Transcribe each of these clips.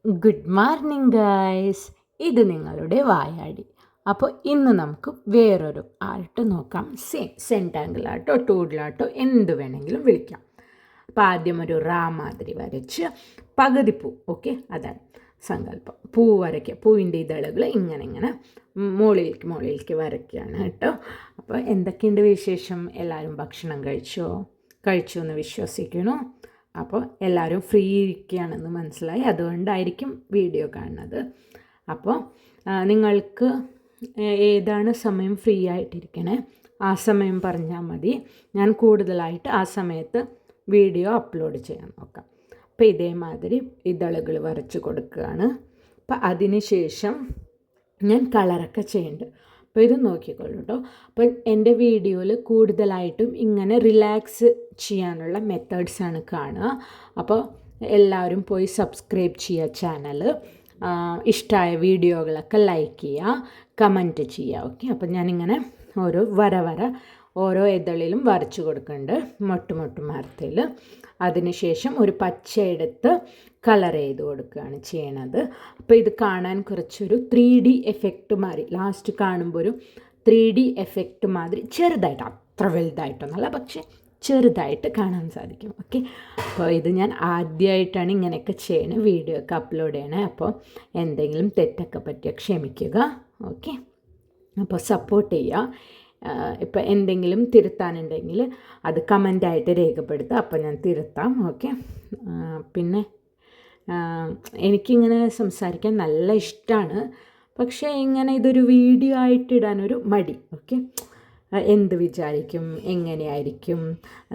Good morning guys. ഇത് നിങ്ങളുടെ വായാടി. അപ്പോൾ ഇന്ന് നമുക്ക് വേറൊരു ആർട്ട് നോക്കാം. സെൻറ്റാങ്കിൾ ആർട്ടോ ടൂഡിലാർട്ടോ എന്ത് വേണമെങ്കിലും വിളിക്കാം. അപ്പോൾ ആദ്യം ഒരു മാതിരി വരച്ച് പകുതി പൂ, ഓക്കെ, അതാണ് സങ്കല്പം. പൂ വരയ്ക്കുക, പൂവിൻ്റെ ഇതളുകൾ ഇങ്ങനെ മുകളിലേക്ക് വരയ്ക്കുകയാണ് കേട്ടോ. അപ്പോൾ എന്തൊക്കെയുണ്ട് വിശേഷം? എല്ലാവരും ഭക്ഷണം കഴിച്ചു എന്ന് വിശ്വസിക്കണു. അപ്പോൾ എല്ലാവരും ഫ്രീ ഇരിക്കുകയാണെന്ന് മനസ്സിലായി, അതുകൊണ്ടായിരിക്കും വീഡിയോ കാണുന്നത്. അപ്പോൾ നിങ്ങൾക്ക് ഏതാണ് സമയം ഫ്രീ ആയിട്ടിരിക്കണേ, ആ സമയം പറഞ്ഞാൽ മതി. ഞാൻ കൂടുതലായിട്ട് ആ സമയത്ത് വീഡിയോ അപ്ലോഡ് ചെയ്യാൻ നോക്കാം. അപ്പോൾ ഇതേമാതിരി ഇതളുകൾ വരച്ച് കൊടുക്കുകയാണ്. അപ്പോൾ അതിന് ശേഷം ഞാൻ കളറൊക്കെ ചെയ്യുന്നുണ്ട്. അപ്പോൾ ഇത് നോക്കിക്കോളൂ കേട്ടോ. അപ്പോൾ എൻ്റെ വീഡിയോയിൽ കൂടുതലായിട്ടും ഇങ്ങനെ റിലാക്സ് ചെയ്യാനുള്ള മെത്തേഡ്സാണ് കാണുക. അപ്പോൾ എല്ലാവരും പോയി സബ്സ്ക്രൈബ് ചെയ്യുക ചാനൽ. ഇഷ്ടമായ വീഡിയോകളൊക്കെ ലൈക്ക് ചെയ്യുക, കമൻറ്റ് ചെയ്യുക, ഓക്കെ. അപ്പോൾ ഞാനിങ്ങനെ ഓരോ ഇതളിലും വരച്ച് കൊടുക്കുന്നുണ്ട്, മൊട്ട് മരത്തിൽ. അതിനുശേഷം ഒരു പച്ച എടുത്ത് കളർ ചെയ്ത് കൊടുക്കുകയാണ് ചെയ്യണത്. അപ്പോൾ ഇത് കാണാൻ കുറച്ചൊരു 3D എഫക്റ്റ് മാതിരി, ലാസ്റ്റ് കാണുമ്പോൾ ഒരു 3D എഫക്റ്റ് മാതിരി ചെറുതായിട്ട്, അത്ര വലുതായിട്ടൊന്നുമല്ല, പക്ഷേ ചെറുതായിട്ട് കാണാൻ സാധിക്കും, ഓക്കെ. അപ്പോൾ ഇത് ഞാൻ ആദ്യമായിട്ടാണ് ഇങ്ങനെയൊക്കെ ചെയ്യണത്, വീഡിയോ ഒക്കെ അപ്ലോഡ് ചെയ്യണേ. അപ്പോൾ എന്തെങ്കിലും തെറ്റൊക്കെ പറ്റിയാൽ ക്ഷമിക്കുക, ഓക്കെ. അപ്പോൾ സപ്പോർട്ട് ചെയ്യുക. ഇപ്പോൾ എന്തെങ്കിലും തിരുത്താനുണ്ടെങ്കിൽ അത് കമൻ്റായിട്ട് രേഖപ്പെടുത്തുക, അപ്പോൾ ഞാൻ തിരുത്താം, ഓക്കെ. പിന്നെ എനിക്കിങ്ങനെ സംസാരിക്കാൻ നല്ല ഇഷ്ടമാണ്, പക്ഷേ ഇങ്ങനെ ഇതൊരു വീഡിയോ ആയിട്ട് ഇടാനൊരു മടി, ഓക്കെ. എന്ത് വിചാരിക്കും, എങ്ങനെയായിരിക്കും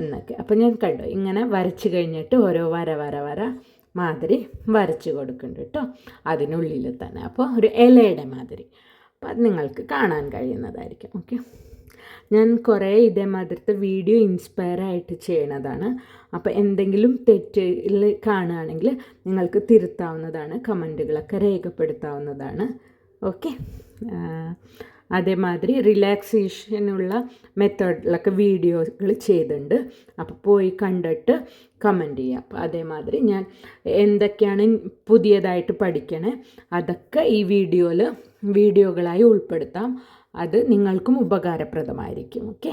എന്നൊക്കെ. അപ്പോൾ ഞാൻ കണ്ടു ഇങ്ങനെ വരച്ച് കഴിഞ്ഞിട്ട് ഓരോ വര മാതിരി വരച്ച് കൊടുക്കുന്നുണ്ട് കേട്ടോ, അതിനുള്ളിൽ തന്നെ. അപ്പോൾ ഒരു ഇലയുടെ മാതിരി, അപ്പോൾ അത് നിങ്ങൾക്ക് കാണാൻ കഴിയുന്നതായിരിക്കും, ഓക്കെ. ഞാൻ കുറേ ഇതേമാതിരത്തെ വീഡിയോ ഇൻസ്പയർ ആയിട്ട് ചെയ്യണതാണ്. അപ്പോൾ എന്തെങ്കിലും തെറ്റിൽ കാണുകയാണെങ്കിൽ നിങ്ങൾക്ക് തിരുത്താവുന്നതാണ്, കമൻറ്റുകളൊക്കെ രേഖപ്പെടുത്താവുന്നതാണ്, ഓക്കെ. അതേമാതിരി റിലാക്സേഷനുള്ള മെത്തേഡിലൊക്കെ വീഡിയോകൾ ചെയ്തിട്ടുണ്ട്, അപ്പോൾ പോയി കണ്ടിട്ട് കമൻറ്റ് ചെയ്യുക. അപ്പോൾ അതേമാതിരി ഞാൻ എന്തൊക്കെയാണ് പുതിയതായിട്ട് പഠിക്കണേ അതൊക്കെ ഈ വീഡിയോകളായി ഉൾപ്പെടുത്താം. അത് നിങ്ങൾക്കും ഉപകാരപ്രദമായിരിക്കും, ഓക്കെ.